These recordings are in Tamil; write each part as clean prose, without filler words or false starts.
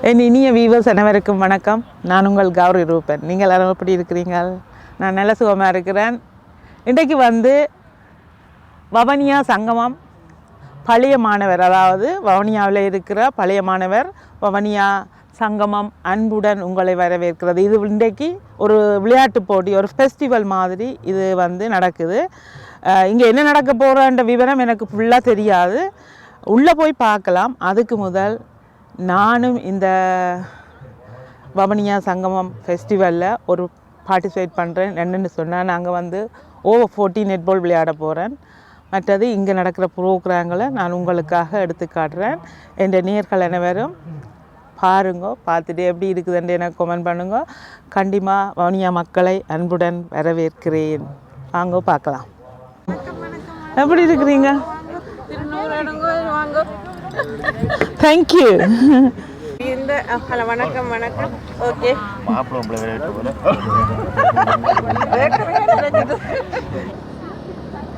என் இனிய வீவர்ஸ் அனைவருக்கும் வணக்கம். நான் உங்கள் கௌரி ரூபன். நீங்கள் எல்லாரும் எப்படி இருக்கிறீங்கள்? நான் நல்ல சுகமாக இருக்கிறேன். இன்றைக்கு வவுனியா சங்கமம் பழைய மாணவர், அதாவது வவுனியாவில் இருக்கிற பழைய மாணவர் வவுனியா சங்கமம் அன்புடன் உங்களை வரவேற்கிறது. இது இன்றைக்கு ஒரு விளையாட்டு போட்டி, ஒரு ஃபெஸ்டிவல் மாதிரி இது நடக்குது. இங்கே என்ன நடக்க போகிறன்ற விவரம் எனக்கு ஃபுல்லாக தெரியாது. உள்ளே போய் பார்க்கலாம். அதுக்கு முதல் நானும் இந்த வவுனியா சங்கமம் ஃபெஸ்டிவலில் ஒரு பார்ட்டிசிபேட் பண்ணுறேன். என்னென்னு சொன்னால், நாங்கள் ஓவர் 40 நெட்பால் விளையாட போகிறேன். மற்றது இங்கே நடக்கிற ப்ரோக்ராம்களை நான் உங்களுக்காக எடுத்து காட்டுறேன். என் நேயர்கள் அனைவரும் பாருங்க, பார்த்துட்டு எப்படி இருக்குதுன்னு எனக்கு கமெண்ட் பண்ணுங்க. கண்டிப்பாக வவுனியா மக்களை அன்புடன் வரவேற்கிறேன். வாங்க பார்க்கலாம். எப்படி இருக்கிறீங்க? தேங்க்யூ. வணக்கம் வணக்கம். ஓகே,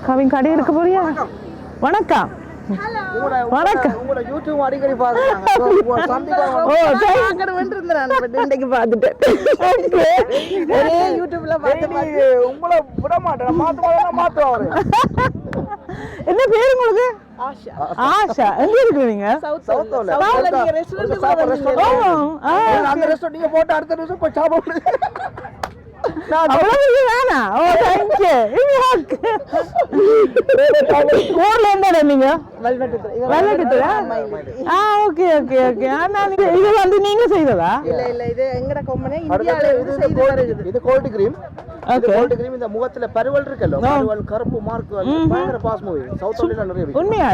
கவின் கடை இருக்க போறியா? வணக்கம். வணக்கம். உங்களோட யூடியூப் அடிக்கடி பாக்குறாங்க. இன்னைக்கு பாத்துட்டேன். ஒரே யூடியூப்ல பார்த்து உங்களை விட மாட்டேன். மாத்துவாரு. என்ன பேர் உங்களுக்கு? ஆஷா. ஆஷா. எங்க இருக்கிறீங்க? சவுத்ல. நீங்க ரெஸ்டாரன்ட் அந்த ரெஸ்டாரண்ட் நீங்க போட்டு அடுத்த நிமிஷம் போய் சாப்பிடுங்க. நீங்க செய்ததா? இந்த முகத்துல பருவல் இருக்கல்ல, பருவல் கருப்பு மார்க் பயங்கர பாஸ் மூவி சவுத்ல நிறைய இருக்கு. உண்மையா?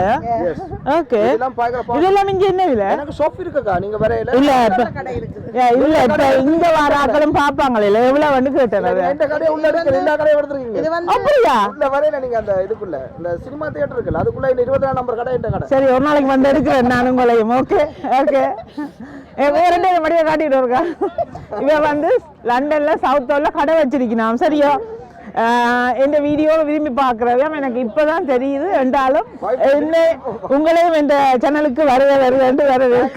ஓகே. இதெல்லாம் பயங்கர பாஸ். இதெல்லாம் இங்க என்ன விலை? எனக்கு ஷாப் இருக்குக்கா, நீங்க வரையில இல்ல கடை இருக்கு. இல்ல இப்ப இங்க வர ஆட்களும் பாப்பாங்களே, எவ்வளவு வந்து கேட்டேன். இந்த கடை உள்ள இருக்கு, எல்லா கடையும் எடுத்துறீங்க. இது அப்படியா? உள்ள வரையில நீங்க அந்த இதுக்குள்ள இந்த சினிமா தியேட்டர் இருக்குல்ல, அதுக்குள்ள இந்த 24 நம்பர் கடை இந்த கடை. சரி, ஒரு நாளைக்கு எடுக்கிறேன் நான் உங்களையும். Okay okay. வேற ரெண்டு மடியை காட்டிட்டு இருக்கா. இவன் லண்டன்ல சவுத்ல கடை வச்சிருக்கிறான். சரியா? இந்த வீடியோவை விரும்பி பார்க்குறவன் எனக்கு இப்போதான் தெரியுது. என்றாலும் என்ன உங்களையும் இந்த சேனலுக்கு வருவேன்.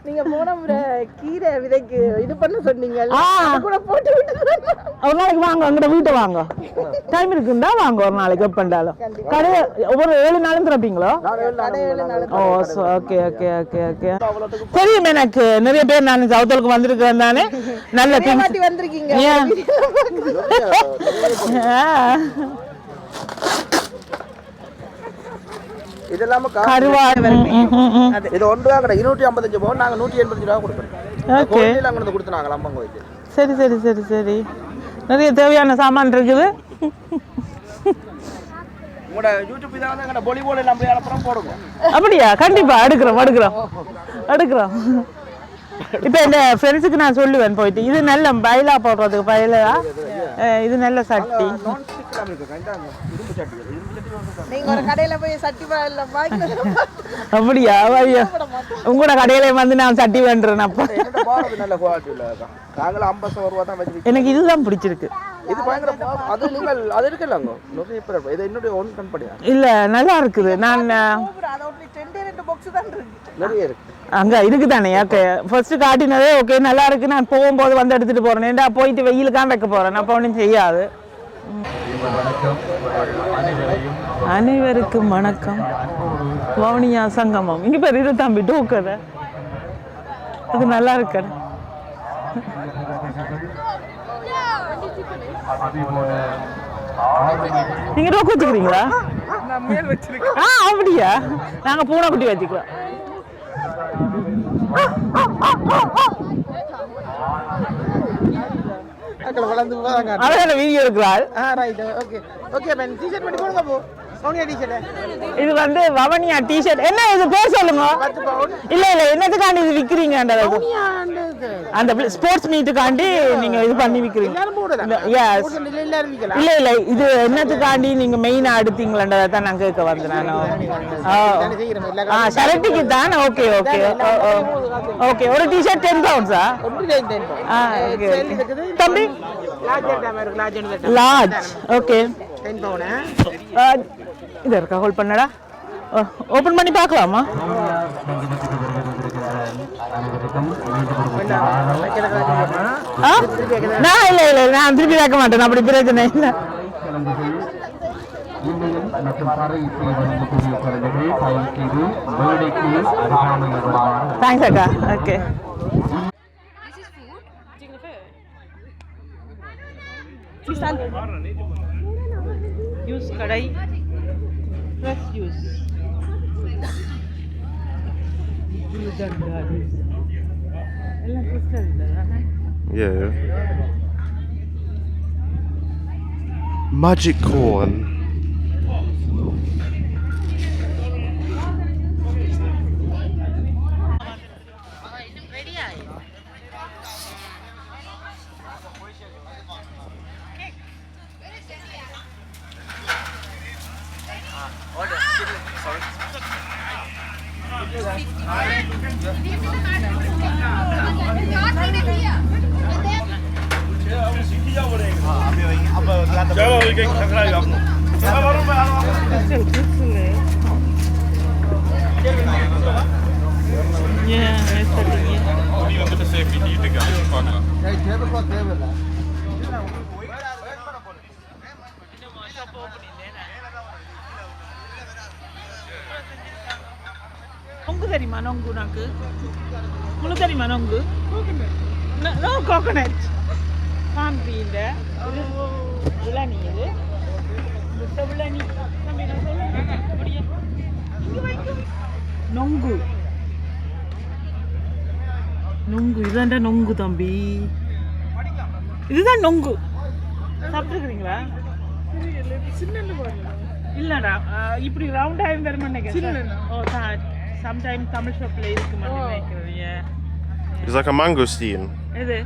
நீங்க போன கீரை விதைக்கு இது பண்ண சொன்னீங்க, கூட போட்டு ஒரு நாளைக்கு வாங்க, எங்கிட்ட வீட்டை வாங்க. டைம் இருக்குண்டா வாங்க, ஒரு நாளைக்கு எப்பண்டாலும். கடை ஒவ்வொரு 7 நாளும் திறப்பீங்களோ? ஓ, ஓகே ஓகே ஓகே ஓகே. தெரியும் எனக்கு. நிறைய பேர் நான் சவுத்தலுக்கு வந்திருக்கேன் தானே. நல்ல வந்திருக்கீங்க. இதெல்லாம் கருவாடு. இது 1 ரூபா கடை, 255 பவுன். நாங்க 185 ரூபா கொடுப்போம். கோயில்ல அங்க கொடுத்துனாங்க அம்மன் கோயில். சரி சரி சரி சரி. நிறைய தேவையான சாமான் இருக்குது. உங்களோட யூடியூப் இத எங்க வாலிபால் எல்லாம் போய் அப்புறம் போடுங்க. அப்படியா? கண்டிப்பா எடுக்கிறோம். இப்போ இந்த ஃப்ரெண்ட்ஸுக்கு நான் சொல்லுவேன் போயிட்டு, இது நல்ல பயிலா போடுறதுக்கு பயிலா, இது நல்ல சட்டி. அப்படியா? உங்களோட கடையில நான் சட்டி வேண்டுறேன். அப்ப எனக்கு இதுதான் பிடிச்சிருக்கு. இல்ல, நல்லா இருக்குது. நான் அங்க இருக்குதானே. ஓகே, ஃபர்ஸ்ட் காட்டினதே ஓகே, நல்லா இருக்கு. நான் போகும்போது எடுத்துட்டு போறேன். ஏன்டா போயிட்டு வெயிலுக்காக வைக்க போறேன். அப்ப ஒன்றும் செய்யாது. அனைவருக்கும் வணக்கம். வவுனியா சங்கமம். இங்க பேர் இது தம்பி டோக்கத, அது நல்லா இருக்கு. நீங்க டோக்கு வச்சுக்கிறீங்களா? அப்படியா? நாங்க பூனைக்குட்டி வச்சுக்கிறோம். வீடியோ எடுக்கிறாள். ரைட். Okay okay. டீ-ஷர்ட் பண்ணி போடுங்க. போ இது வந்து வவனியா டிஷர்ட். என்ன இது பேர் சொல்லுங்க. இல்ல இல்ல என்னதுக்காண்டி இது விக்கிறீங்கன்றது அந்த ஸ்போர்ட்ஸ் மீட்டுக்காண்டி நீங்க இது பண்ணி விக்கிறீங்க. இல்ல இல்ல இது என்னதுக்காண்டி நீங்க மெயினா எடுத்தீங்களன்றதை தான் நான் கேட்க வந்தேன். ஷர்ட்டுக்கு தான். Okay okay okay. ஒரு டிஷர்ட் 10 பவுண்ட்ஸா? தம்பி லார்ஜ். ஓகே இது இருக்கா? ஹோல்ட் பண்ணடா. ஓபன் பண்ணி பார்க்கலாமா? நான் இல்ல இல்ல நான் திருப்பி கேட்க மாட்டேன். அப்படி பிரச்சனை இல்லை. தேங்க்ஸ் அக்கா. ஓகே ஜூஸ் கடை fresh juice. Yeah. Magic corn. நொங்கு தெரியுமா? நொங்கு நாக்கு உங்களுக்கு தெரியுமா? நொங்கு நோ கோகோனட் காம்பி. இந்த இளநீ இது இளநீ நொங்கு. நொங்கு இதுதான் நொங்கு தம்பி. இதுதான் நொங்கு. சாப்பிட்டுருக்குறீங்களா? இல்லடா இப்படி ரவுண்டாக வருமா நினைக்கிறேன். ஓ சம்டைம் தமிழ் ஷாப்பில் இருக்கு நினைக்கிறேன். It's like a mangosteen. இது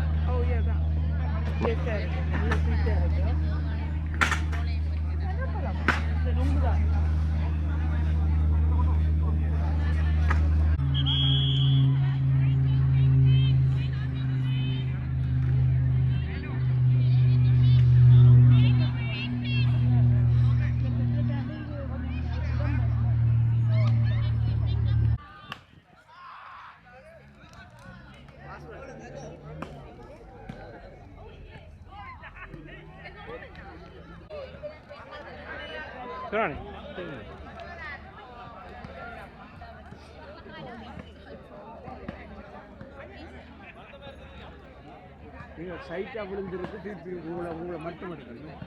சைட்டாக விழுந்துருக்கு. திருப்பி உங்களை மட்டும் எடுக்கணும்.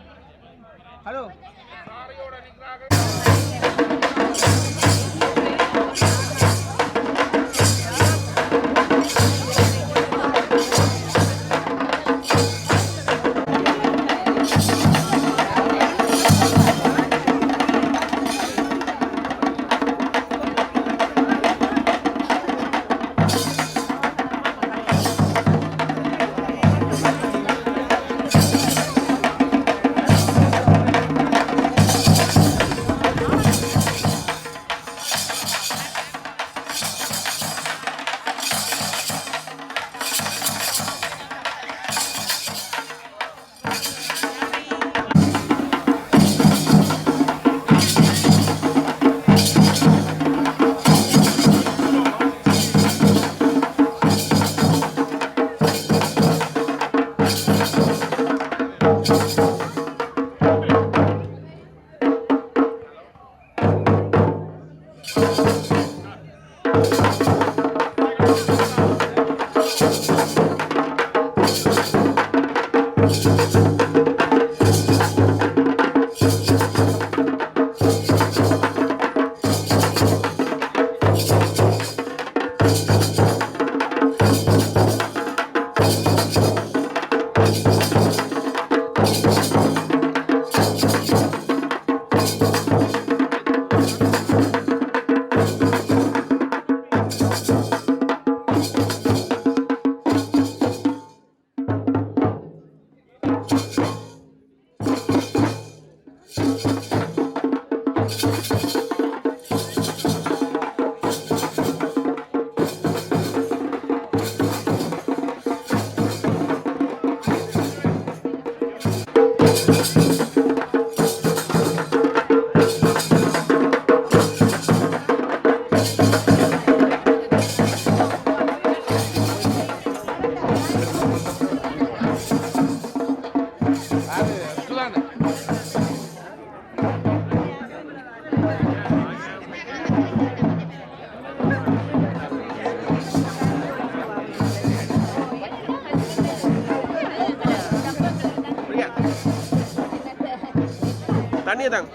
ஹலோ தண்ணியை தாங்க.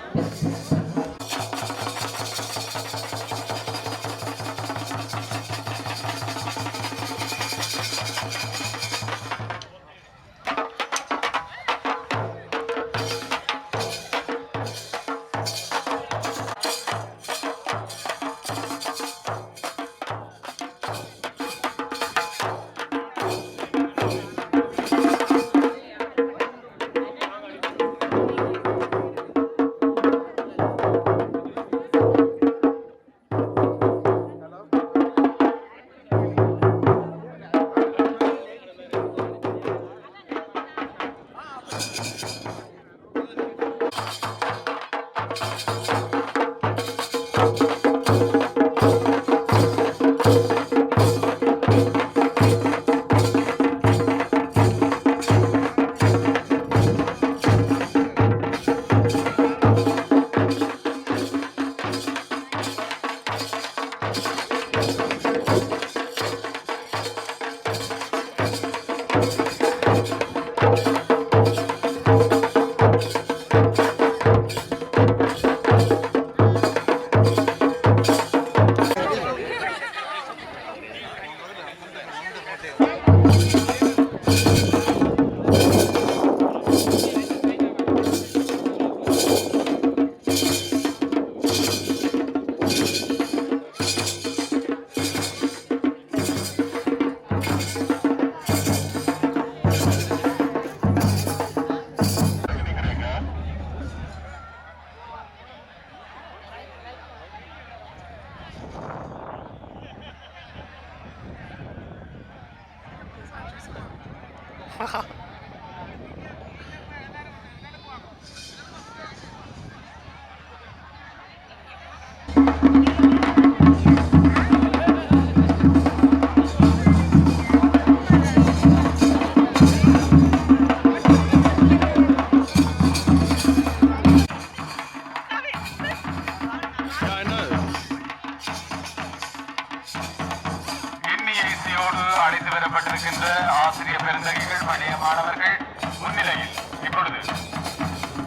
அழைத்து வரப்பட்டிருக்கின்ற ஆசிரியர் பெருந்தகைகள் பழைய மாணவர்கள் முன்னிலையில் இப்பொழுது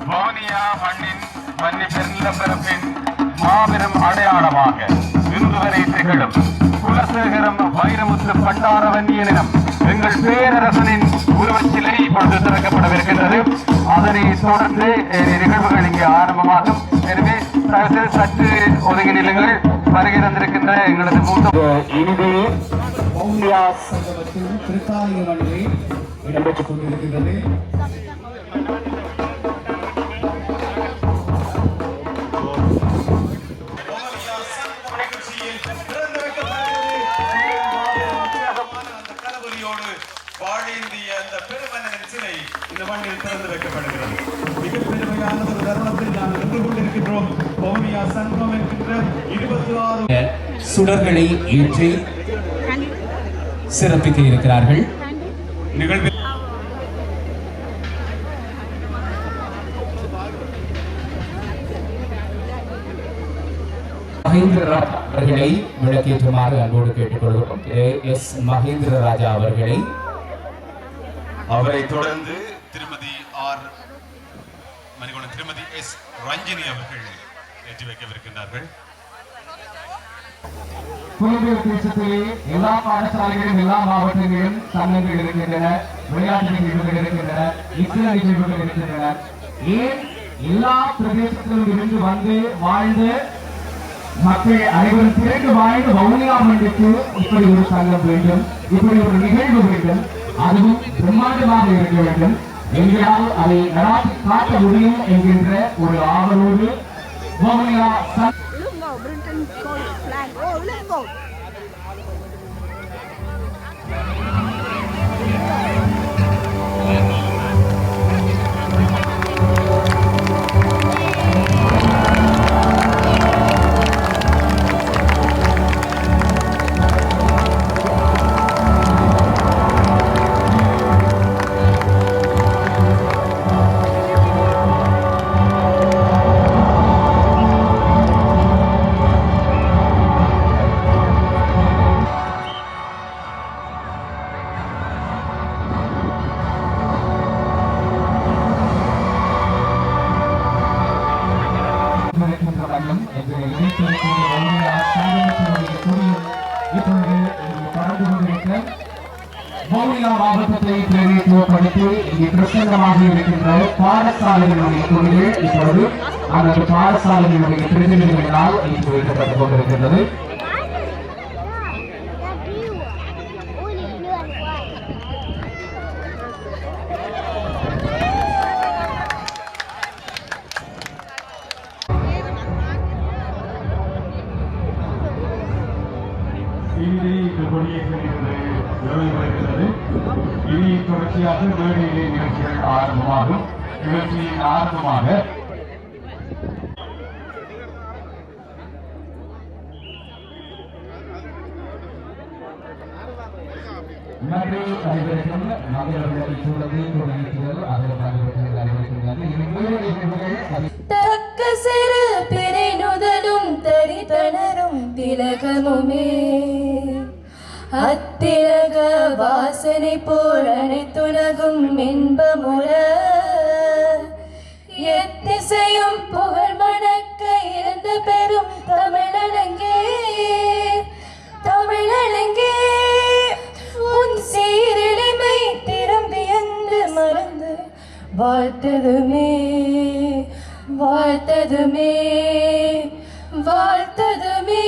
வவுனியா மண்ணின் வன்னி பெருநிலப்பரப்பின் மாபெரும் அடையாளமாக இன்று வரை திகழும் குலசேகரம் வைரமுத்து பண்டார வன்னியனிடம் எங்கள் பேரரசனின் உருவச்சிலை இப்பொழுது திறக்கப்படவிருக்கின்றது. அதனை தொடர்ந்து நிகழ்வுகள் இங்கே ஆரம்பமாகும். எனவே சற்று ஒதுங்கி நிலுங்கள். வருகை தந்திருக்கின்ற எங்களது மூத்த வவுனியா சங்கமத்தில் திருத்தாலய மண்ணிலே இடம்பெற்றுக் கொண்டிருக்கின்றது. வாழேந்திய அந்த பெருமனின் சிலை இந்த மண்ணில் திறந்து வைக்கப்படுகிறது. மிக பெருமையான ஒரு தருணத்தில் நாம் நின்று கொண்டிருக்கின்றோம். வவுனியா சங்கம் என்கின்ற 26 சுடர்களை ஏற்றி சிறப்பிக்க இருக்கிறார்கள். நிகழ்வில் மகேந்திர ராஜா அவர்களை விளக்கேற்றுமாறு அன்போடு கேட்டுக்கொள்கிறோம். எஸ் மகேந்திர ராஜா அவர்களை. அவரை தொடர்ந்து திருமதி ஆர் மணிகோணன் திருமதி எஸ் ரஞ்சினி அவர்கள் ஏற்றி வைக்கவிருக்கின்றார்கள். புலம்பெயர் தேசத்திலே எல்லா பாடசாலைகளிலும் எல்லா மாவட்டங்களிலும் சங்கங்கள் இருக்கின்றன, விளையாட்டு நிகழ்வுகள் இருக்கின்றன, இசை நிகழ்வுகள் இருக்கின்றன. ஏன் எல்லா பிரதேசத்திலும் இருந்து வந்து வாழ்ந்து மக்கள் அனைவரும் திரண்டு வாழ்ந்து வவுனியா மண்ணுக்கு இப்படி ஒரு சங்கம் வேண்டும், இப்படி ஒரு நிகழ்வு வேண்டும், அதுவும் பிரம்மாண்டமாக இருக்க வேண்டும், எங்களால் அதை நடாத்தி காட்ட முடியும் என்கின்ற ஒரு ஆவலோடு வவுனியா வவுனியா மாவட்டத்தை பிரதிநிதித்துவப்படுத்தி இங்கே பிரசன்னமாக இருக்கின்ற பாடசாலைகளுடைய துறைகள் இப்பொழுது அந்த பாடசாலைகளுடைய பிரதிநிதிகளால் இங்கு வைக்கப்பட்டுக் கொண்டிருக்கின்றது. இங்கே இந்த கொடியேற்றது நிறைவேறுகிறது. இனி தொடர்ச்சியாக மேடையிலே நிகழ்ச்சிகள் ஆரம்பமாகும். நிகழ்ச்சியின் ஆரம்பமாக நன்றி அனைவருக்கும் நகரங்களை சூழலை கொடியேற்றுதல் அதில் தக்க சிறு பிறை நுதலும் தரித்தனரும் திலகமுமே அத்திலக வாசனை போல் அனைத்துலகும் இன்பமுற எத்திசையும் புகழ் மணக்க இருந்த பெரும் தமிழனங்கே தமிழனங்கே உன் சீரிழிமை திரும்பியந்து மறந்து வாழ்த்ததுமே வாழ்த்ததுமே வாழ்த்ததுமே.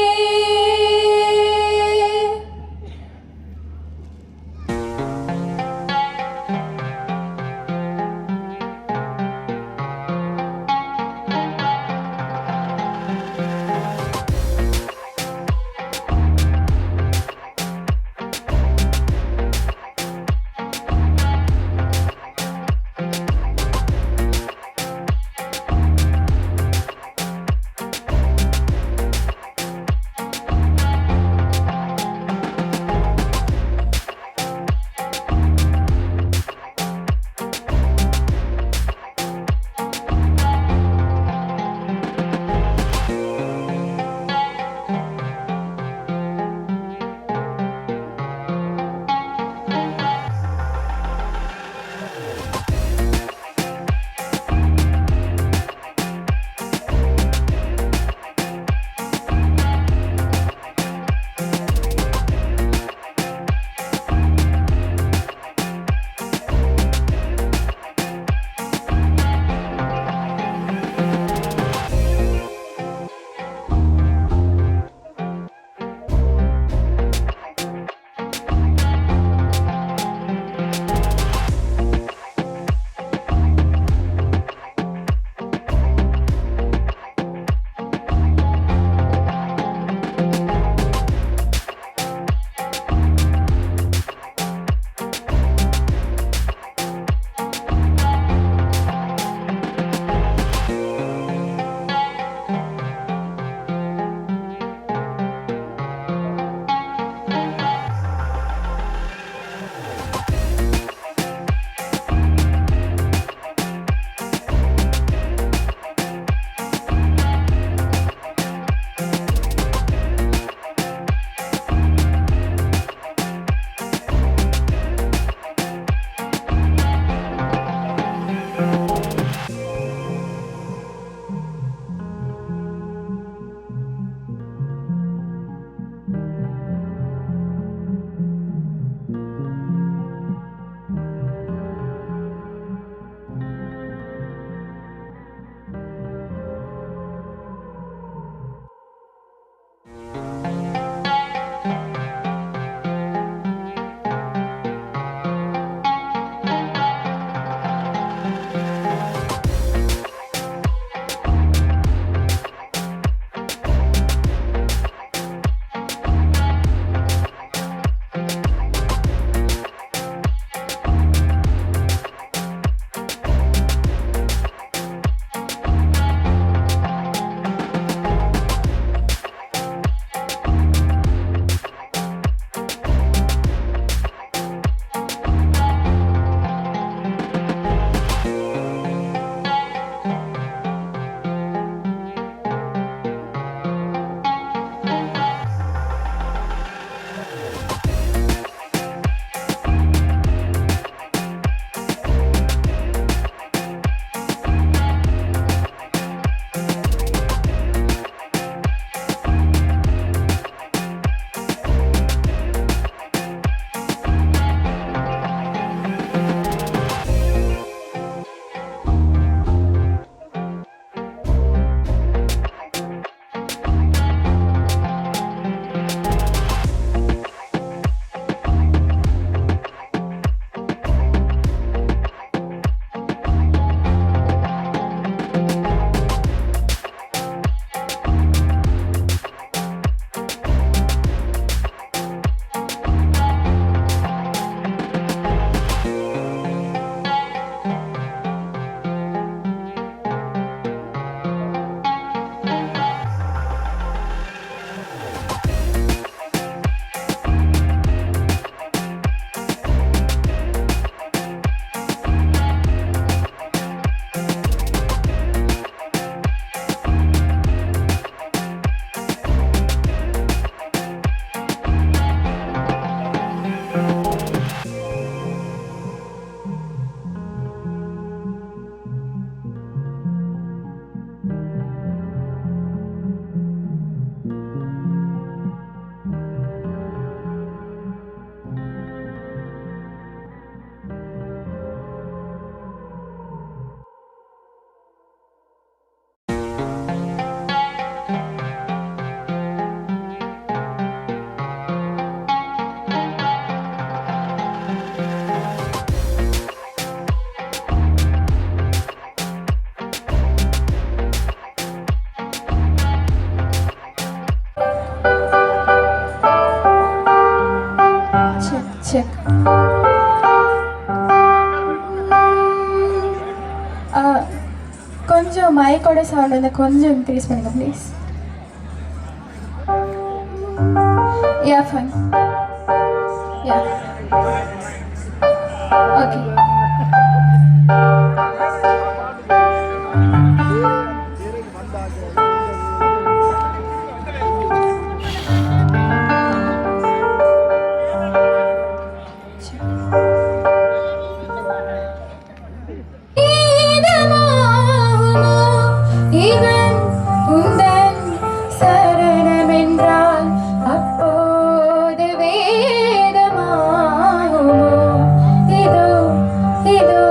கொஞ்சம் மைக்கோட சவுண்ட் வந்து கொஞ்சம் இன்க்ரீஸ் பண்ணுங்க please. Yeah fine. Yeah okay. இவன் உந்தன் சரணமென்றால் அப்போது வேதமாகுமோ? இதோ இதோ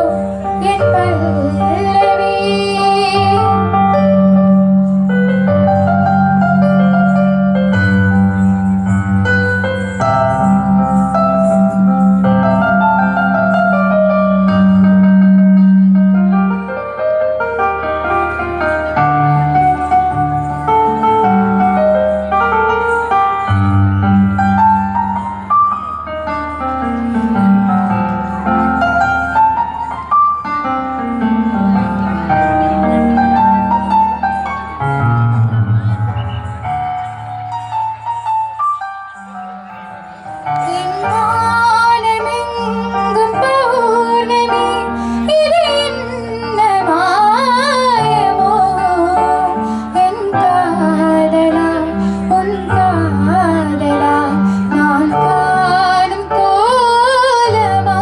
என் பல்லவி. வானமெங்கும் பௌர்ணமி, இது என்ன மாயமோ? என் காதலா உன் காதலா நான் காணும் கோலமா?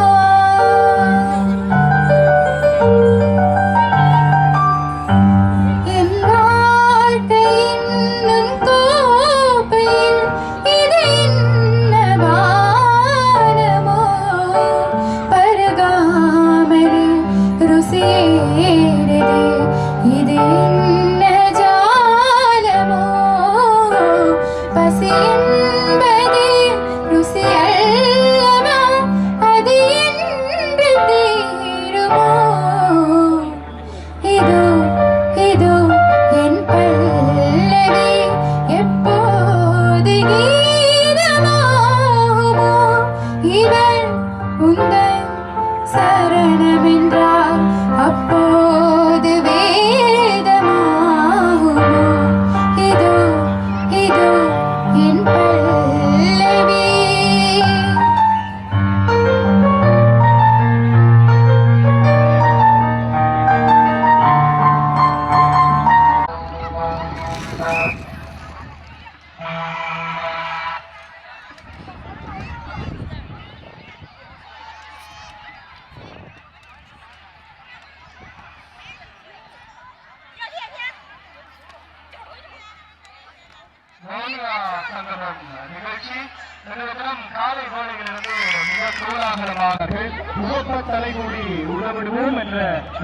என் வாழ்க்கை இன்னும் கோப்பையில், இது என்ன வானமோ? பருகாமலே ருசியேறுதே, இது என்ன ஜாலமோ? பசி என்பதே ருசி அல்லவா, அது என்று தீருமோ? இதோ இதோ என் பல்லவி எப்போது கீதமாகுமோ? இவன் உந்தன் சரணமென்றால் அப்போது வேதமாகுமோ? இதோ இதோ என் பல்லவி. மௌனியா சங்கமம் நிகழ்ச்சி இன்றைய தினம் காலை வேளையிலிருந்து மிக கோலாகலமாக முகப்ப தலைமூடி உறவிடுவோம் என்ற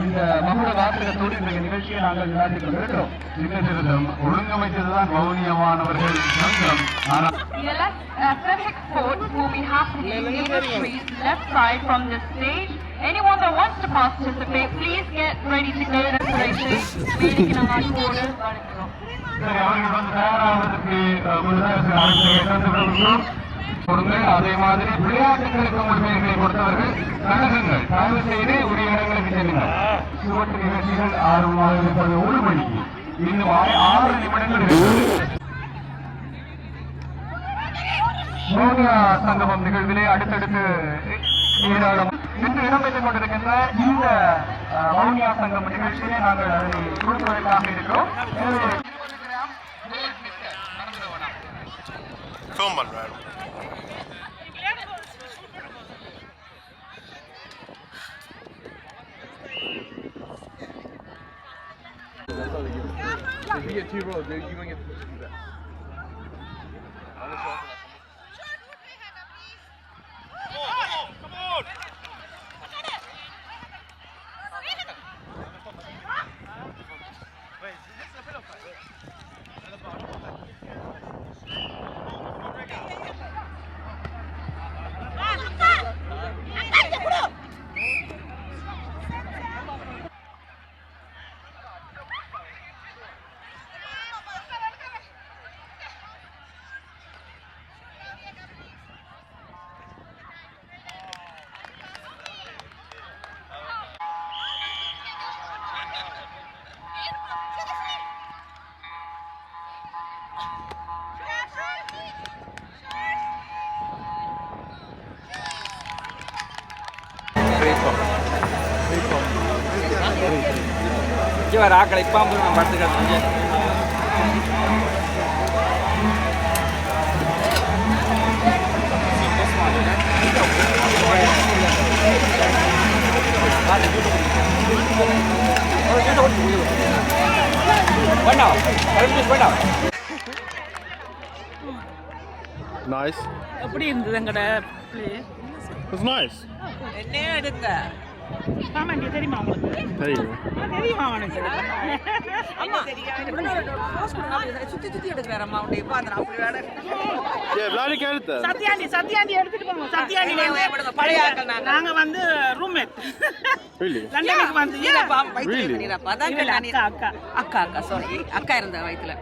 இந்த மகுட வாசகத்தோடு இன்றைய நிகழ்ச்சியை நாங்கள் விளையாடிக் கொண்டிருக்கிறோம். நிகழ்ச்சியிடம் ஒழுங்கமைத்ததுதான் மௌனியமானவர்கள் சங்கம். ஆனால் athletic sports will be happening in the street left side from the stage. Anyone that wants to participate, please get ready to go to the station. Meeting in our quarters. சரி, அவர்கள் வந்து தயாராவதற்கு கொடுங்கள். அதே மாதிரி விளையாட்டுகளுக்கு உரிமைகளை கொடுத்தவர்கள் கழகங்கள் தயவு செய்து உரிய இடங்களுக்கு செல்லுங்கள். சுவட்டு நிகழ்ச்சிகள் 6 மணிக்கு இன்னும் 6 நிமிடங்கள் இருக்கிறது. மௌனியா சங்கமம் நிகழ்விலே அடுத்தடுத்து ஏராளம் இன்று இடம்பெற்றுக் கொண்டிருக்கின்ற இந்த மௌனியா சங்கம் நிகழ்ச்சியை நாங்கள் அதனை கொடுப்பதற்காக இருக்கிறோம். Film on, right? If you get 2 rows, you're going to get pushed through that. இவர் ஆக்களை பாம்பு நான் படுத்துக்கிறேன். Nice. எப்படி இருந்தது எங்கட play? It's nice. என்ன எடுத்த காமெண்ட் தெரியுமா உங்களுக்கு? தெரியும். தெரியுமா உனக்கு? அம்மா சுத்தி எடுக்கிறார் அம்மா உடைய பாத்திரம் அப்படி வேற விளையாடி கேளுத்த. சத்யாண்டி எடுத்துட்டு போங்க. சத்யாண்டி பழைய ஆட்கள் நாங்க வந்து ரூம்மேட். Really? லண்டனுக்கு வந்து வயித்துல பண்ணிரப்பா அதான் அக்கா அக்கா அக்கா சாரி அக்கா இருந்த வயித்துல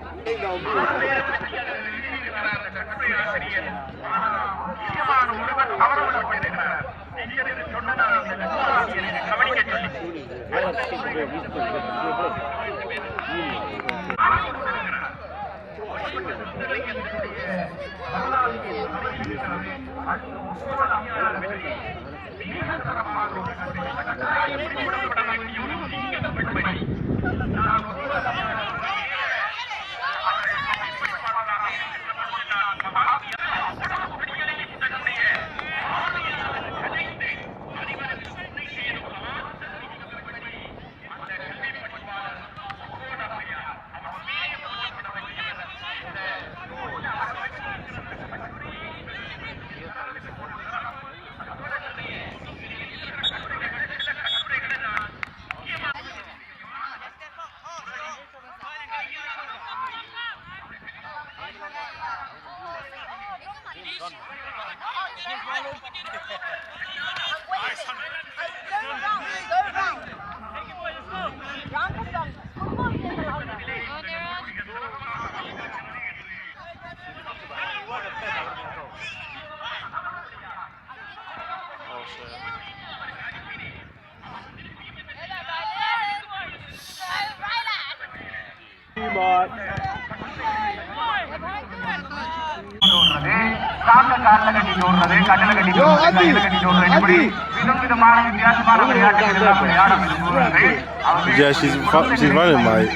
Yeah, she's running, mate.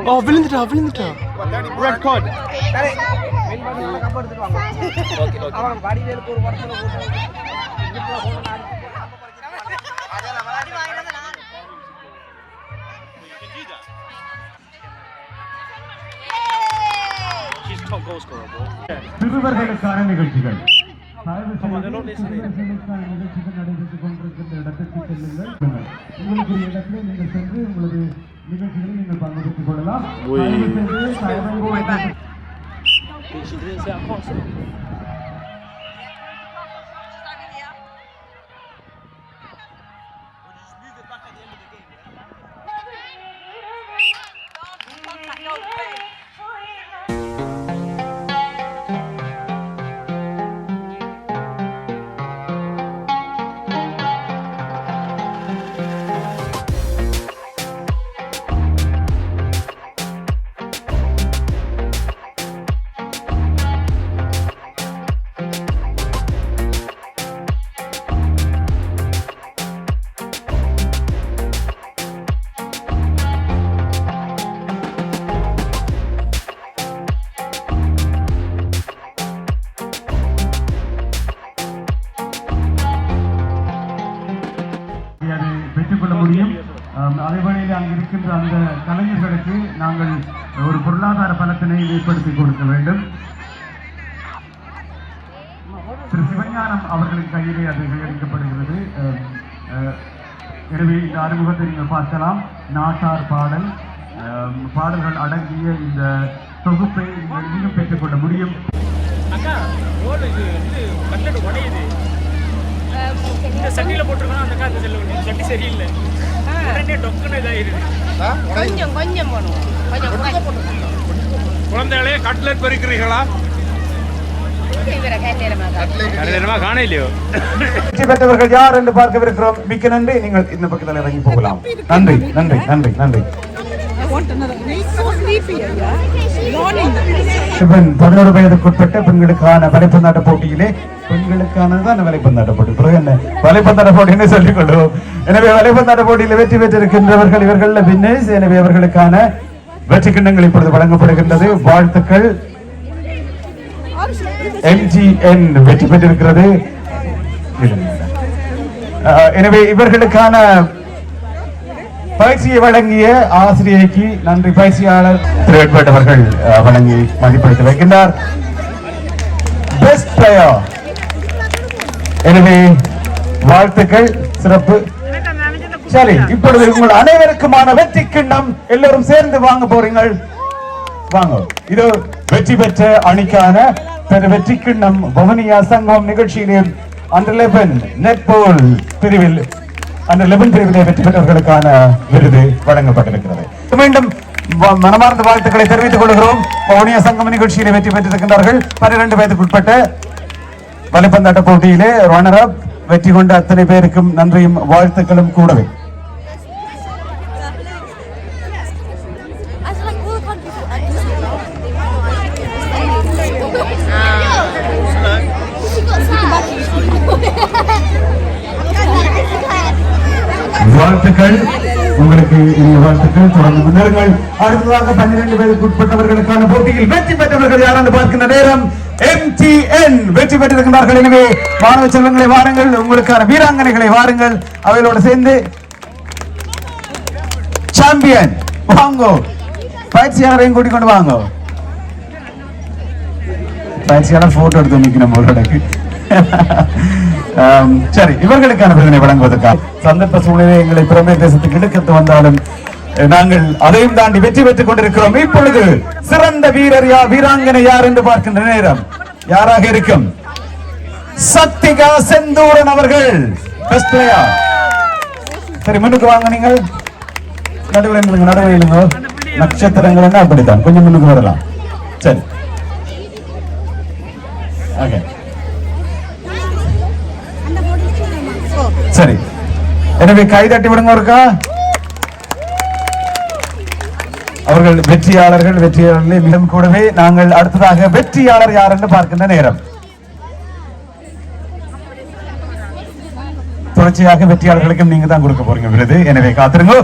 Oh, விழுந்துட்டா. Red card. அவன் வடிவேலுக்கு ஒரு படத்துல சிறுவர்களுக்கான நிகழ்ச்சிகள் நிகழ்ச்சிகள் நடைபெற்றுக் கொண்டிருக்கின்ற இடத்திற்கு செல்லுங்கள். உங்களுக்குரிய இடத்திலே நீங்கள் சென்று உங்களது நிகழ்ச்சிகளை நீங்கள் பங்கெடுத்துக் கொள்ளலாம். அடையாளத்தினை ஏற்படுத்தி கொடுக்க வேண்டும். திரு சிவஞானம் அவர்களின் கையிலே அது கையளிக்கப்படுகிறது. எனவே இந்த அறிமுகத்தை நீங்கள் பார்க்கலாம். நாட்டார் பாடல் பாடல்கள் அடங்கிய இந்த தொகுப்பை நீங்கள் இன்னும் பெற்றுக்கொள்ள முடியும். இந்த சட்டியில போட்டுருக்கோம் அந்த காலத்து செல்ல சட்டி சரியில்லை டொக்குன்னு இதாயிருது. கொஞ்சம் கொஞ்சம் குழந்தைகளே கட்லெட் பறிக்கிறீங்களா? வெற்றி பெற்றவர்கள் யார் என்று பார்க்கவிருக்கிறோம். மிக்க நன்றி. நீங்கள் இந்த பக்கத்தில் இறங்கி போகலாம். நன்றி நன்றி நன்றி நன்றி. 11 வயதுக்குட்பட்ட பெண்களுக்கான வலைப்பந்தாட்ட போட்டியிலே பெண்களுக்கானதான் வலைப்பந்தாட்ட போட்டி. பிறகு என்ன வலைப்பந்தாட்ட போட்டின்னு சொல்லிக் கொள்வோம். எனவே வலைப்பந்தாட்ட போட்டியில் வெற்றி பெற்றிருக்கின்றவர்கள் இவர்கள் வின்னர்ஸ். எனவே அவர்களுக்கான வெற்றி கிண்ணங்கள் இப்பொழுது வழங்கப்படுகின்றது. வாழ்த்துக்கள். MGN வெற்றி பெற்றிருக்கிறது. எனவே இவர்களுக்கான பயிற்சியை வழங்கிய ஆசிரியைக்கு நன்றி. பயிற்சியாளர் திரு எட்வர்ட் அவர்கள் வழங்கி மதிப்பளித்து வைக்கின்றார். Best player. எனவே வாழ்த்துக்கள். சிறப்பு. சரி, இப்பொழுது உங்கள் அனைவருக்குமான வெற்றி கிண்ணம் எல்லோரும் சேர்ந்து வாங்க போறீங்கள். வாங்க. இது வெற்றி பெற்ற அணிக்கான வெற்றி கிண்ணம். வவுனியா சங்கம் நிகழ்ச்சியிலே அண்டர் 11 நெட்பால் பிரிவில் அண்டர் 11 பிரிவிலே வெற்றி பெற்றவர்களுக்கான விருது வழங்கப்பட்டிருக்கிறது. மீண்டும் மனமார்ந்த வாழ்த்துக்களை தெரிவித்துக் கொள்கிறோம். வவுனியா சங்கம் நிகழ்ச்சியிலே வெற்றி பெற்றிருக்கின்றார்கள். 12 வயதுக்குட்பட்ட வலைப்பந்தாட்ட போட்டியிலே ரன்னர் அப் வெற்றி கொண்ட அத்தனை பேருக்கும் நன்றியும் வாழ்த்துக்களும் கூடவே. வாழ்த்துக்கள் உங்களுக்கு. வாழ்த்துக்கள். தொடர்ந்து முன்னேறுங்கள். அடுத்ததாக 12 வயதுக்கு உட்பட்டவர்களுக்கான போட்டியில் வெற்றி பெற்றவர்கள் யார் என்று பார்க்கின்ற நேரம். MTN வெற்றி பெற்றிருக்கிறார்கள். எனவே மாணவ செல்வங்களை வாருங்கள். உங்களுக்கான வீராங்கனைகளை வாருங்கள். அவைகளோடு சேர்ந்து சாம்பியன் வாங்கோ. பயிற்சியாளரையும் கூட்டிக் கொண்டு வாங்க. பயிற்சியாளர் போட்டோ எடுத்து நிற்கணும் உங்களோடக்கு. சரி, இவர்களுக்கான விருதினை வழங்குவதற்காக சந்தர்ப்ப சூழ்நிலை எங்களை புறமே தேசத்துக்கு இழுக்கத்து வந்தாலும் நாங்கள் அதையும் தாண்டி வெற்றி பெற்றுக் கொண்டிருக்கிறோம். இப்பொழுது சிறந்த வீரர் யார், வீராங்கனை யார் என்று பார்க்கின்ற நேரம் யாராக இருக்கும்? சத்திகா செந்தூரன் அவர்கள் பெஸ்ட் பிளேயர். சரி, முன்னுக்கு வாங்க. நீங்கள் நடுவில் நடுவில் நட்சத்திரங்கள் என்ன அப்படித்தான் கொஞ்சம் முன்னுக்கு வரலாம். சரி, ஓகே. சரி, எனவே கை தட்டி விடுங்க இருக்கா. அவர்கள் வெற்றியாளர்கள். வெற்றியாளர்களே மிகவும் கூடவே நாங்கள் அடுத்ததாக வெற்றியாளர் யார் என்று பார்க்கின்ற நேரம். தொடர்ச்சியாக வெற்றியாளர்களுக்கும் நீங்க தான் கொடுக்க போறீங்க விருது. எனவே காத்திருங்க.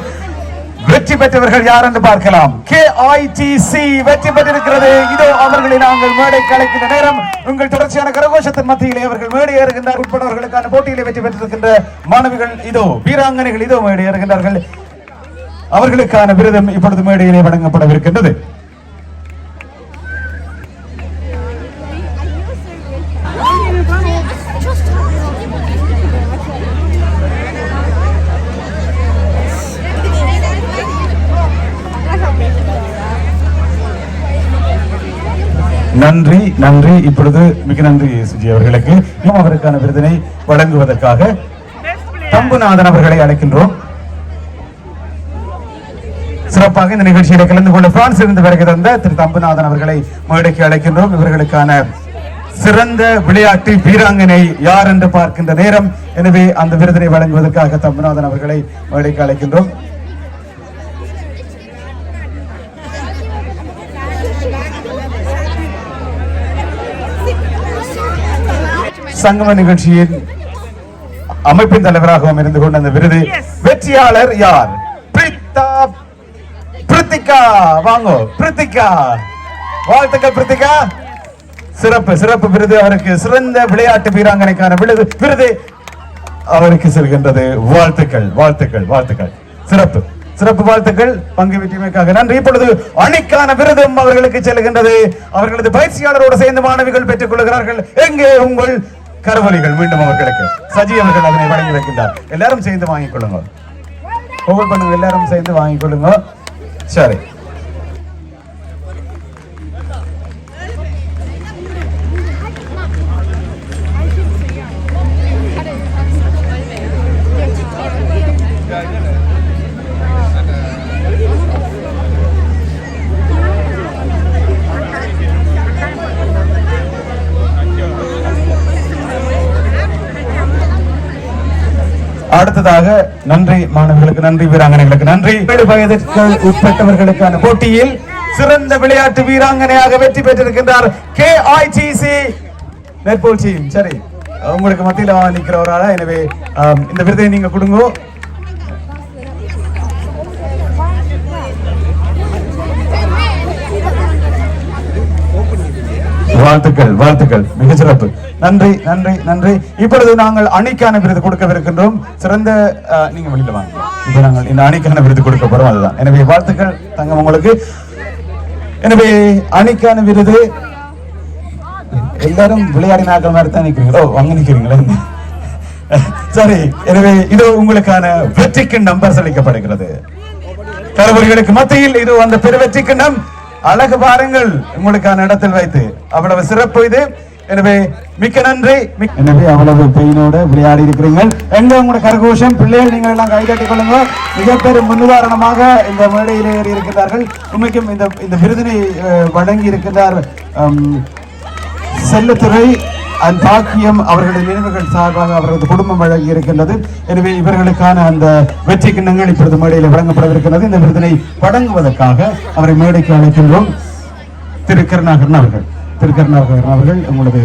வெற்றி பெற்றவர்கள் யார் என்று பார்க்கலாம். KITC வெற்றி பெற்றிருக்கிறது. இதோ அவர்களை நாங்கள் மேடைக்கு அழைக்கின்ற நேரம். உங்கள் தொடர்ச்சியான கரகோஷத்தின் மத்தியிலே அவர்கள் மேடை ஏறுகின்றார். உட்பட்டவர்களுக்கான போட்டியிலே வெற்றி பெற்றிருக்கின்ற மாணவிகள் இதோ, வீராங்கனைகள் இதோ மேடை ஏறுகின்றார்கள். அவர்களுக்கான விருதும் இப்பொழுது மேடையிலே வழங்கப்படவிருக்கின்றது. நன்றி நன்றி. இப்பொழுது மிக நன்றி சுஜி அவர்களுக்கு. அவருக்கான விருதினை வழங்குவதற்காக தம்புநாதன் அவர்களை அழைக்கின்றோம். சிறப்பாக இந்த நிகழ்ச்சியில கலந்து கொள்ள பிரான்ஸ் இருந்து வருகை தந்த திரு தம்புநாதன் அவர்களை மேடைக்கு அழைக்கின்றோம். இவர்களுக்கான சிறந்த விளையாட்டு வீராங்கனை யார் என்று பார்க்கின்ற நேரம். எனவே அந்த விருதினை வழங்குவதற்காக தம்புநாதன் அவர்களை மேடைக்கு அழைக்கின்றோம். சங்கம நிகழ்ச்சியின் அமைப்பின் தலைவராகவும் இருந்து கொண்ட அந்த விருது வெற்றியாளர் யார்? பிரித்திகா. வாங்கோ பிரித்திகா. வாழ்த்துக்கள் பிரித்திகா. சிறப்பு சிறப்பு விருது அவருக்கு. சிறந்த விளையாட்டு வீராங்கனைக்கான விருது அவருக்கு செல்கின்றது. வாழ்த்துக்கள் வாழ்த்துக்கள் வாழ்த்துக்கள். சிறப்பு சிறப்பு வாழ்த்துக்கள் பங்கு வெற்றிமைக்காக நன்றி. இப்பொழுது அணிக்கான விருதும் அவர்களுக்கு செல்கின்றது. அவர்களது பயிற்சியாளரோடு சேர்ந்து மாணவிகள் பெற்றுக் கொள்கிறார்கள். எங்கே உங்கள் கரவொலிகள்? மீண்டும் அவர்களுக்கு சஜி அவர்கள் அதனை வழங்கி வைக்கின்றார். எல்லாரும் சேர்ந்து வாங்கிக் கொள்ளுங்க. ஒவ்வொரு பண்ணுங்க, எல்லாரும் சேர்ந்து வாங்கிக் கொள்ளுங்க. சரி, அடுத்ததாக நன்றி மாணவர்களுக்கு நன்றி, வீராங்கனைகளுக்கு நன்றி. 7 வயதிற்கு உட்பட்டவர்களுக்கான போட்டியில் சிறந்த விளையாட்டு வீராங்கனையாக வெற்றி பெற்றிருக்கின்றார் KIGC நெட்பால் டீம். சரி, உங்களுக்கு மத்தியில் நிற்கிற ஒரு ஆளா, எனவே இந்த விருதை நீங்க கொடுங்க. வாழ்த்துக்கள், வாழ்த்துக்கள், மிக சிறப்பு. நன்றி, நன்றி, நன்றி. இப்பொழுது நாங்கள் அணிக்கான விருது கொடுக்கவிருக்கின்றோம். சிறந்த நீங்க வெளியில வாங்க. இப்ப நாங்கள் இந்த அணிக்கான விருது கொடுக்க போறோம், அதுதான். எனவே வாழ்த்துக்கள் தங்கம் உங்களுக்கு. எனவே அணிக்கான விருது எல்லாரும் விளையாடினாக்கள் மாதிரி தான் நிக்கிறீங்களோ? அங்க நிக்கிறீங்களா? சரி, எனவே இது உங்களுக்கான வெற்றி கிண்ணம் பரிசளிக்கப்படுகிறது. கரவொலிகளுக்கு மத்தியில் இது அந்த பெரு வெற்றி கிண்ணம். அழகு பாருங்கள், உங்களுக்கான இடத்தில் வைத்து அவ்வளவு சிறப்பு இது. எனவே மிக்க நன்றி. எனவே அவ்வளவு பெயினோட விளையாடி இருக்கிறீர்கள். எங்க உங்களோட கரகோஷம் பிள்ளைகள், நீங்கள் எல்லாம் கைதட்டிக் கொள்ளுங்க. மிகப்பெரும் முன்னுதாரணமாக இந்த மேடையில் ஏறி இருக்கிறார்கள். உண்மைக்கும் இந்த விருதினை வழங்கி இருக்கின்றார் செல்லத்துறை அண்ட் பாக்கியம் அவர்களது நினைவுகள் சார்பாக அவரது குடும்பம் வழங்கி இருக்கின்றது. எனவே இவர்களுக்கான அந்த வெற்றி கிண்ணங்கள் இப்பொழுது மேடையில் வழங்கப்படவிருக்கிறது. இந்த விருதினை வழங்குவதற்காக அவரை மேடைக்கு அழைக்கின்றோம். திரு கருணாகரன் அவர்கள். திரு கருணாகரன் அவர்கள் உங்களது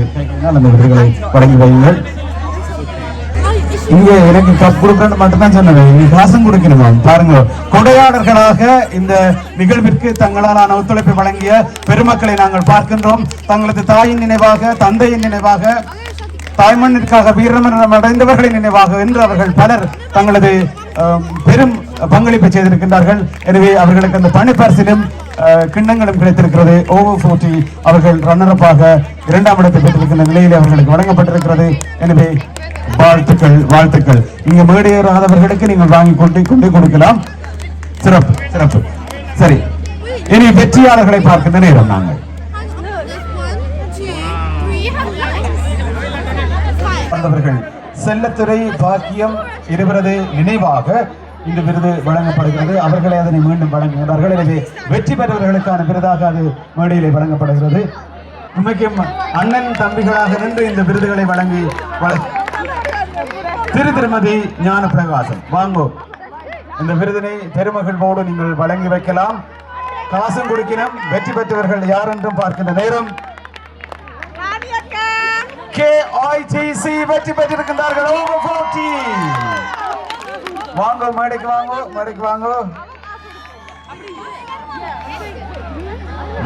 அந்த விருதுகளை வழங்கி வையுங்கள். இங்க எனக்கு கப் கொடுக்கணும் மட்டும்தான் சொன்னேன், நீங்க காசும் கொடுக்கணுமா? பாருங்க, கொடையாளர்களாக இந்த நிகழ்விற்கு தங்களாலான ஒத்துழைப்பை வழங்கிய பெருமக்களை நாங்கள் பார்க்கின்றோம். தங்களது தாயின் நினைவாக, தந்தையின் நினைவாக, தாய்மண்ணிற்காக வீரமரணம் அடைந்தவர்களின் நினைவாக என்று அவர்கள் பலர் தங்களது பெரும் பங்களிப்பை செய்திருக்கின்றார்கள். எனவே அவர்களுக்கு அந்த பணிப்பரிசிலும் கிண்ணங்களும் கிடைத்திருக்கிறது. ஓவர் 40 அவர்கள் ரன்னரப்பாக 2ஆம் இடத்தை பெற்றிருக்கின்ற நிலையில் அவர்களுக்கு வழங்கப்பட்டிருக்கிறது. எனவே வாழ்த்துக்கள், வாழ்த்துக்கள். இங்க மேடையேறாதவர்களுக்கு நீங்கள் வாங்கி கொண்டு கொடுக்கலாம். சிறப்பு, சிறப்பு. சரி, இனி வெற்றியாளர்களை பார்க்கின்ற நேரம். நாங்கள் செல்லத்துறை பாக்கியம் இருவரது நினைவாக இந்த விருது வழங்கப்படுகிறது. அவர்களை அதனை மீண்டும் வழங்குகிறார்கள். எனவே வெற்றி பெற்றவர்களுக்கான விருதாக அது மேடையிலே வழங்கப்படுகிறது. உண்மைக்கும் அண்ணன் தம்பிகளாக நின்று இந்த விருதுகளை வழங்கி திருமதி ஞான பிரகாசம் வாங்கோ. இந்த விருதினை பெருமகிழ்வோடு நீங்கள் வழங்கி வைக்கலாம். காசும் கொடுக்கிறோம். வெற்றி பெற்றவர்கள் யார் என்றும் பார்க்கின்ற நேரம். KIGC வெற்றி பெற்றிருக்கின்றார்கள். ஓவர் 40. வாங்கோ, மேடைக்கு வாங்கோ, மேடைக்கு வாங்கோ.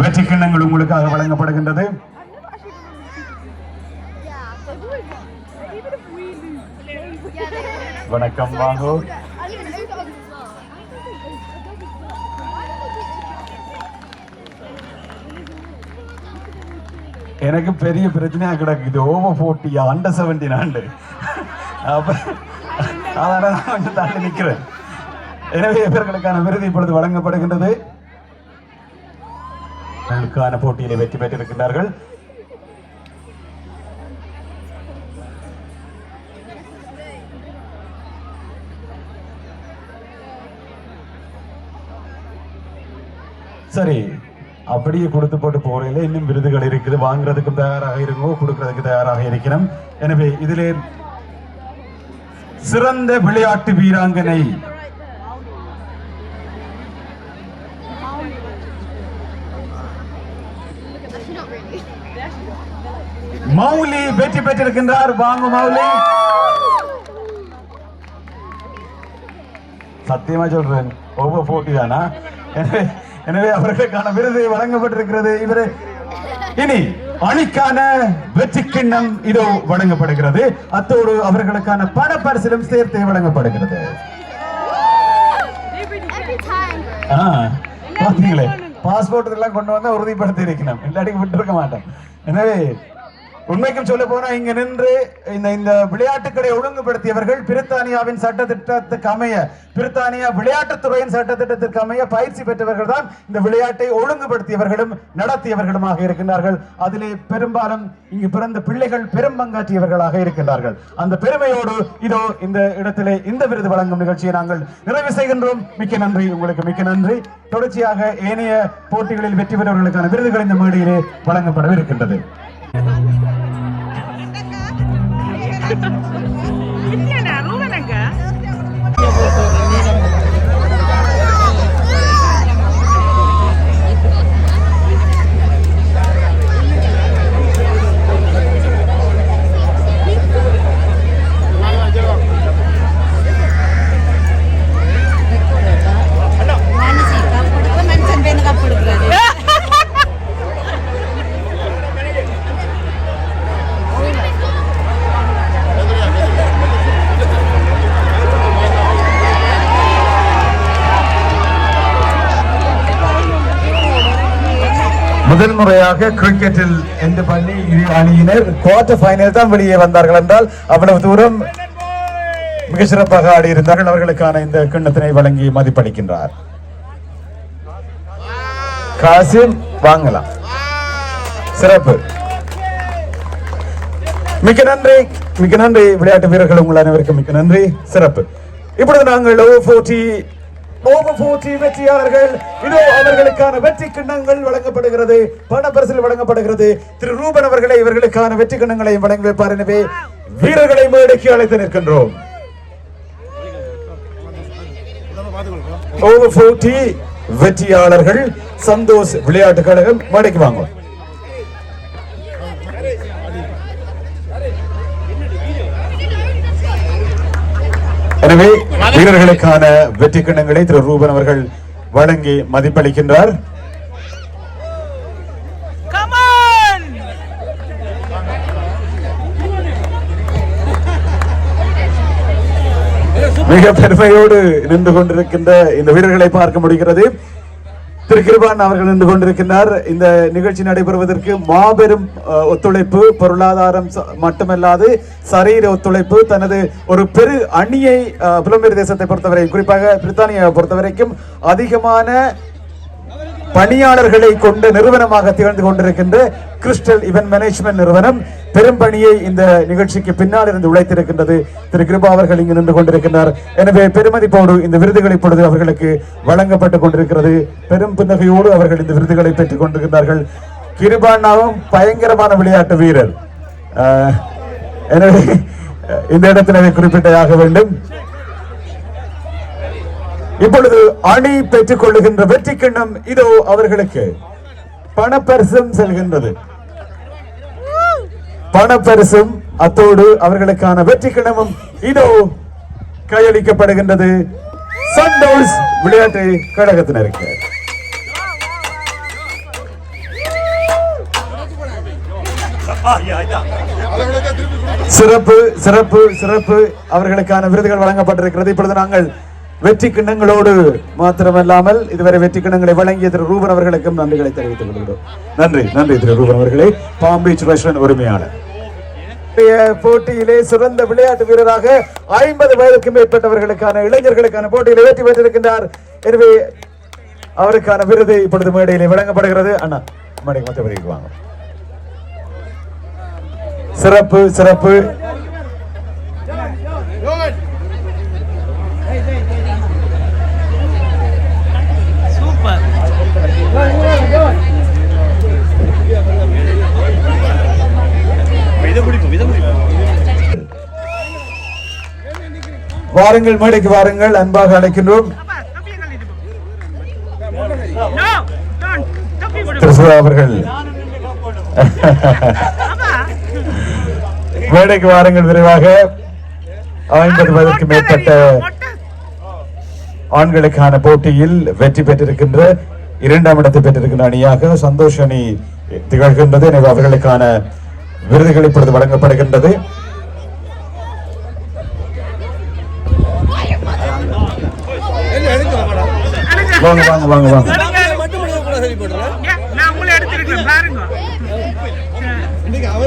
வெற்றி கிண்ணங்கள் உங்களுக்காக வழங்கப்படுகின்றது. வணக்கம், வாங்கோ. எனக்கு பெரிய பிரச்சனையா கிடக்குது. ஓவர் 40 அண்டர் 17 ஆண்டு. அதனால கொஞ்சம் தள்ளி நிற்கிறேன். எனவே இவர்களுக்கான விருது இப்பொழுது வழங்கப்படுகின்றது. போட்டியிலே வெற்றி பெற்றிருக்கிறார்கள். சரி, அப்படியே கொடுத்து போட்டு போறையில இன்னும் விருதுகள் இருக்குது. வாங்குறதுக்கும் தயாராக இருங்கோ, கொடுக்கறதுக்கு தயாராக இருக்கிறோம். எனவே இதிலே சிறந்த விளையாட்டு வீராங்கனை மௌலி வெற்றி பெற்றிருக்கின்றார். வாங்க மௌலி. சத்தியமா சொல்றேன், ஓவர் 40 தானா? எனவே அவர்களுக்கான விருது வழங்கப்பட்டிருக்கிறது. இவரு இனி அணிக்கான வெற்றி கிண்ணம் இதோ வழங்கப்படுகிறது. அத்தோடு அவர்களுக்கான பண பரிசிலும் சேர்த்து வழங்கப்படுகிறது. பாத்தீங்களே பாஸ்போர்ட் எல்லாம் கொண்டு வந்தா உறுதிப்படுத்தி இருக்கணும், இல்லாட்டி விட்டுருக்க மாட்டேன். எனவே உண்மைக்கும் சொல்ல போனா இங்க நின்று இந்த விளையாட்டுக்களை ஒழுங்குபடுத்தியவர்கள் பிரித்தானியாவின் சட்டத்திட்டத்துக்கு அமைய, பிரித்தானியா விளையாட்டுத்துறையின் சட்டத்திட்டத்திற்கு அமைய பயிற்சி பெற்றவர்கள் தான் இந்த விளையாட்டை ஒழுங்குபடுத்தியவர்களும் நடத்தியவர்களுமாக இருக்கின்றார்கள். அதிலே பெரும்பாலும் இங்கு பிறந்த பிள்ளைகள் பெரும் பங்காற்றியவர்களாக இருக்கின்றார்கள். அந்த பெருமையோடு இதோ இந்த இடத்திலே இந்த விருது வழங்கும் நிகழ்ச்சியை நாங்கள் நிறைவு செய்கின்றோம். மிக்க நன்றி, உங்களுக்கு மிக்க நன்றி. தொடர்ச்சியாக ஏனைய போட்டிகளில் வெற்றி பெற்றவர்களுக்கான விருதுகள் இந்த மேடையிலே வழங்கப்படவிருக்கின்றது. முதல் முறையாக கிரிக்கெட்டில் இந்த பள்ளி அணியினர் குவார்டர் ஃபைனல் தான் வெளியே வந்தார்கள் என்றால் அவ்வளவு தூரம் மிக சிறப்பாக ஆடியிருந்தார்கள். அவர்களுக்கான இந்த கிண்ணத்தினை வழங்கி மதிப்பளிக்கின்றார். காசிம் வாங்கலாம். சிறப்பு, மிக்க நன்றி, மிக்க நன்றி. விளையாட்டு வீரர்கள் உங்கள் அனைவருக்கும் மிக்க நன்றி. சிறப்பு. இப்பொழுது நாங்கள் ஓவர் 40 வெற்றியாளர்கள், இதோ அவர்களுக்கான வெற்றி கிண்ணங்கள் வழங்கப்படுகிறது, பணப்பரிசில் வழங்கப்படுகிறது. திரு ரூபன் அவர்களை இவர்களுக்கான வெற்றி கிண்ணங்களை வழங்கி வைப்பார். எனவே வீரர்களை மேடைக்கு அழைத்து நிற்கின்றோம். ஓவர் 40 வெற்றியாளர்கள் சந்தோஷ் விளையாட்டு கழகம் மேடைக்கு வாங்க. எனவே வீரர்களுக்கான வெற்றி கிண்ணங்களை திரு ரூபன் அவர்கள் வழங்கி மதிப்பளிக்கின்றார். மிக பெருமையோடு நின்று கொண்டிருக்கின்ற இந்த வீரர்களை பார்க்க முடிகிறது. திரு கிருபான் அவர்கள் நின்று கொண்டிருக்கின்றார். இந்த நிகழ்ச்சி நடைபெறுவதற்கு மாபெரும் ஒத்துழைப்பு, பொருளாதாரம் மட்டுமல்லாது சரீர ஒத்துழைப்பு, தனது ஒரு பெரு அணியை புலம்பெயர் தேசத்தை பொறுத்தவரை, குறிப்பாக பிரித்தானியாவை பொறுத்தவரைக்கும் அதிகமான பணியாளர்களை கொண்ட நிறுவனமாக திகழ்ந்து கொண்டிருக்கின்ற கிறிஸ்டல் இவென்ட் மேனேஜ்மெண்ட் நிறுவனம் பெரும் பணியை இந்த நிகழ்ச்சிக்கு பின்னால் இருந்து உழைத்திருக்கின்றது. திரு கிருபா அவர்கள் இங்கு நின்று கொண்டிருக்கின்றார். எனவே பெருமதிப்போடு இந்த விருதுகள் இப்பொழுது அவர்களுக்கு வழங்கப்பட்டுக் கொண்டிருக்கிறது. பெரும் புன்னகையோடு அவர்கள் இந்த விருதுகளை பெற்றுக் கொண்டிருக்கிறார்கள். கிருபானாவும் பயங்கரமான விளையாட்டு வீரர். எனவே இந்த இடத்தில் அதை குறிப்பிட்டதாக வேண்டும். இப்பொழுது அணி பெற்றுக் கொள்ளுகின்ற வெற்றி கிண்ணம் இதோ அவர்களுக்கு பணப்பரிசும் செல்கின்றது. பணப்பரிசும் அத்தோடு அவர்களுக்கான வெற்றி கிண்ணமும் இதோ கையளிக்கப்படுகின்றது சந்தோஷ் விளையாட்டு கழகத்தினருக்கு. சிறப்பு சிறப்பு சிறப்பு. அவர்களுக்கான விருதுகள் வழங்கப்பட்டிருக்கிறது. இப்பொழுது நாங்கள் வெற்றி கிண்ணங்களோடு மாத்திரமல்லாமல் இதுவரை வெற்றி கிண்ணங்களை வழங்கிய திரு ரூபன் அவர்களுக்கும் நன்றிகளை தெரிவித்துக் கொள்கிறோம். நன்றி நன்றி திரு ரூபன் அவர்களே. பாம் பீச் ரெஸ்டாரண்ட் உரிமையாளர். போட்டியிலே சிறந்த விளையாட்டு வீரராக 50 வயதுக்கு மேற்பட்டவர்களுக்கான இளைஞர்களுக்கான போட்டியிலே வெற்றி பெற்றிருக்கின்றார். எனவே அவருக்கான விருது இப்பொழுது மேடையிலே வழங்கப்படுகிறது. அண்ணா மேடைக்கு மற்றவர்களுக்கு வாங்க. சிறப்பு சிறப்பு. வாருங்கள், மேடைக்கு வாருங்கள், அன்பாக அழைக்கின்றோம். அவர்கள் மேடைக்கு வாருங்கள் விரைவாக. 50 வயதுக்கு மேற்பட்ட ஆண்களுக்கான போட்டியில் வெற்றி பெற்றிருக்கின்ற 2ஆம் இடத்தை பெற்றிருக்கின்ற அணியாக சந்தோஷ் அணி திகழ்கின்றது. எனவே அவர்களுக்கான விருதுகள் இப்பொழுது வழங்கப்படுகின்றது. வாங்க வாங்க வாங்க வாங்க.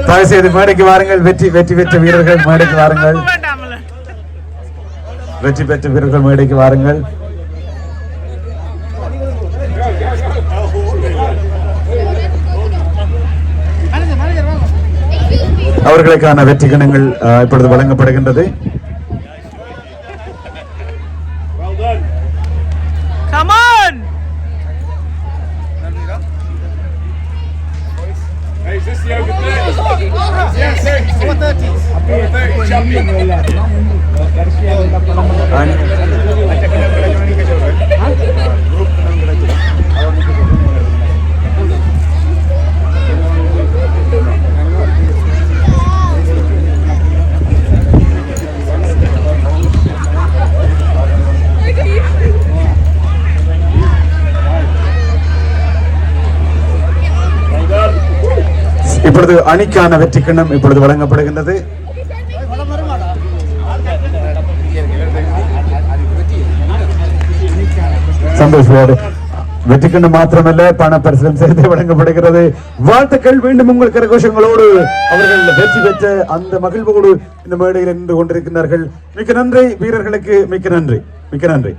தயவு செய்து மேடைக்கு வாருங்கள். வெற்றி பெற்ற வீரர்கள் மேடைக்கு வாருங்கள். வெற்றி பெற்ற வீரர்கள் மேடைக்கு வாருங்கள். அவர்களுக்கான வெற்றி கணங்கள் இப்பொழுது வழங்கப்படுகின்றது. இப்பொழுது அணிக்கான வெற்றி கிண்ணம் இப்பொழுது வழங்கப்படுகின்றது. சந்தோஷோடு வெற்றி கிண்ணம் மாத்திரமல்ல பண பரிசும் சேர்த்து வழங்கப்படுகிறது. வாழ்த்துக்கள். மீண்டும் உங்கள் கரகோஷங்களோடு அவர்கள் வெற்றி பெற்ற அந்த மகிழ்வோடு இந்த மேடையில் நின்று கொண்டிருக்கிறார்கள். மிக்க நன்றி வீரர்களுக்கு, மிக்க நன்றி, மிக்க நன்றி.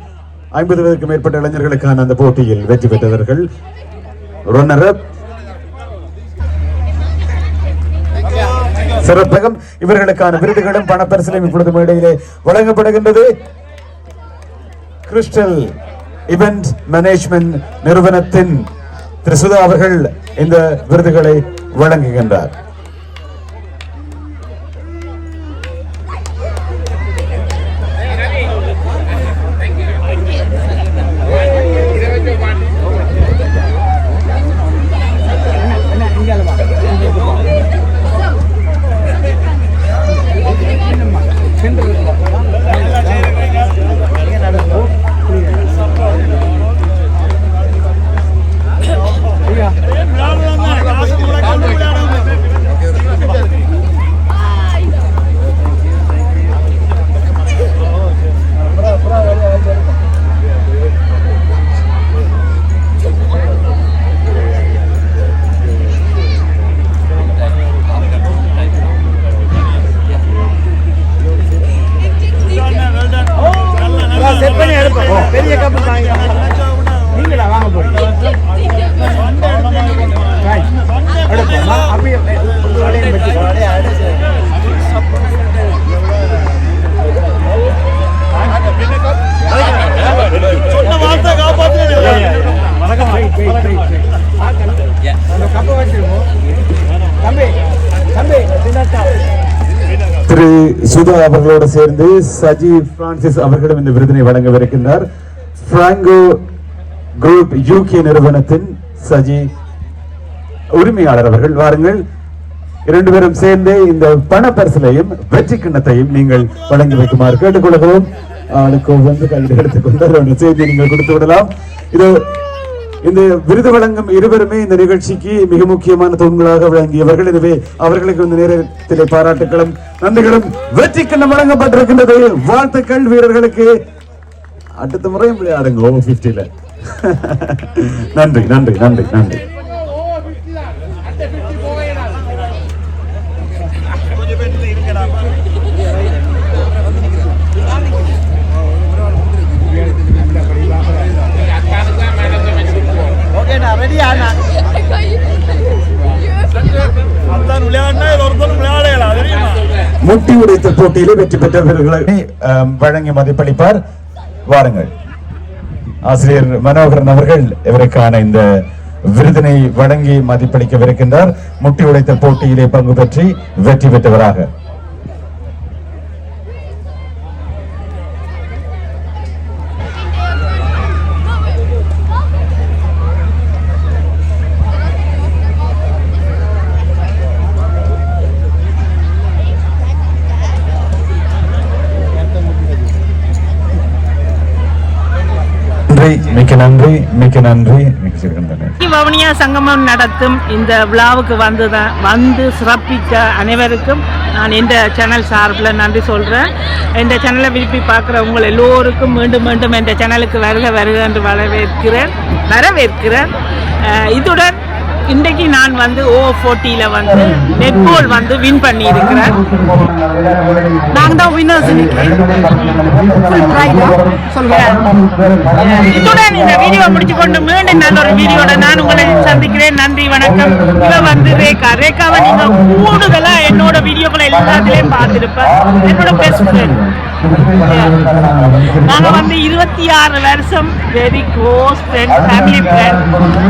50க்கும் மேற்பட்ட இளைஞர்களுக்கான அந்த போட்டியில் வெற்றி பெற்றவர்கள் ரன்னர் அப் சிறப்பகம். இவர்களுக்கான விருதுகளும் பணப்பரிசிலும் இப்பொழுது மேடையிலே வழங்கப்படுகின்றது. கிறிஸ்டல் இவென்ட் மேனேஜ்மெண்ட் நிறுவனத்தின் திரு சுதா அவர்கள் இந்த விருதுகளை வழங்குகின்றார். திரு சுதா அவர்களோடு சேர்ந்து சஜி பிரான்சிஸ் அவர்களும் இந்த விருதினை வழங்கவிருக்கின்றார். பிராங்கோ குரூப் யூகே நிறுவனத்தின் சஜி உரிமையாளர் அவர்கள். வாருங்கள், இரண்டு பேரும் சேர்ந்து இந்த பண பரிசலையும் வெற்றி கிண்ணத்தையும் நீங்கள் வழங்கி வைக்குமாறு கேட்டுக்கொள்கிறோம். ஆளுக்கு வந்து கையில் எடுத்துக்கொண்டு செய்தி நீங்கள் கொடுத்து விடலாம். இது இந்த விருது வழங்கும் இருவருமே இந்த நிகழ்ச்சிக்கு மிக முக்கியமான தூண்களாக விளங்கியவர்கள். எனவே அவர்களுக்கு இந்த நேரத்திலே பாராட்டுகளும் நன்றிகளும். வெற்றி கிண்ணம் வழங்கப்பட்டிருக்கின்றது. வாழ்த்துக்கள் வீரர்களுக்கு. அடுத்த முறையும் விளையாடுங்க ஓவர் 50ல. நன்றி நன்றி நன்றி நன்றி. முட்டி உடைத்த போட்டியிலே வெற்றி பெற்ற வீரர்களை வழங்கி மதிப்பளிப்பார். வாருங்கள், ஆசிரியர் மனோகரன் அவர்கள் இவருக்கான இந்த விருதினை வழங்கி மதிப்பளிக்கவிருக்கின்றார். முட்டி உடைத்த போட்டியிலே பங்கு பெற்றி வெற்றி பெற்றவராக நன்றி, மிக்க நன்றி, மிக்க நன்றி, மிக்க நன்றி. வவுனியா சங்கமம் நடத்தும் இந்த விழாவுக்கு வந்து சிறப்பித்த அனைவருக்கும் நான் இந்த சேனல் சார்பில் நன்றி சொல்கிறேன். இந்த சேனலை விரும்பி பார்க்குற உங்கள் எல்லோருக்கும் மீண்டும் மீண்டும் இந்த சேனலுக்கு வருக என்று வரவேற்கிறேன். இதுடன் இன்றைக்கு நான் வந்து O40ல வந்து நெட்பால் வந்து வின் பண்ணி இருக்கிறேன். நாங்கள் தான் வின்னர்ஸ். இத்துடன் இந்த வீடியோ முடிச்சு கொண்டு மீண்டும் நல்ல ஒரு வீடியோட நான் உங்களை சந்திக்கிறேன். நன்றி, வணக்கம். இவ வந்து ரேகாவை நீங்க கூடுதலா என்னோட வீடியோக்களை எல்லாத்திலையும் பார்த்துருப்பேன். என்னோட பெஸ்ட் ஃப்ரெண்ட். நாங்க வந்து 26 வருஷம் very close friend, family friend.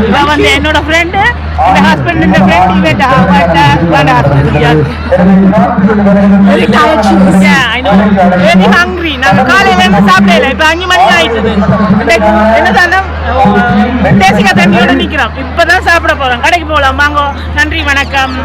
இவ வந்து என்னோட ஃப்ரெண்டு, இந்த ஹஸ்பண்ட் இந்த ஃப்ரெண்ட். இவன் வெரி ஹங்க்ரி. நாங்க காலையில இருந்து சாப்பிடல. இப்ப 5 மணி ஆயிடுது. என்ன தேசிகா தண்ணியோட நிக்கிறோம். இப்பதான் சாப்பிட போறோம். கடைக்கு போகலாம் வாங்க. நன்றி, வணக்கம்.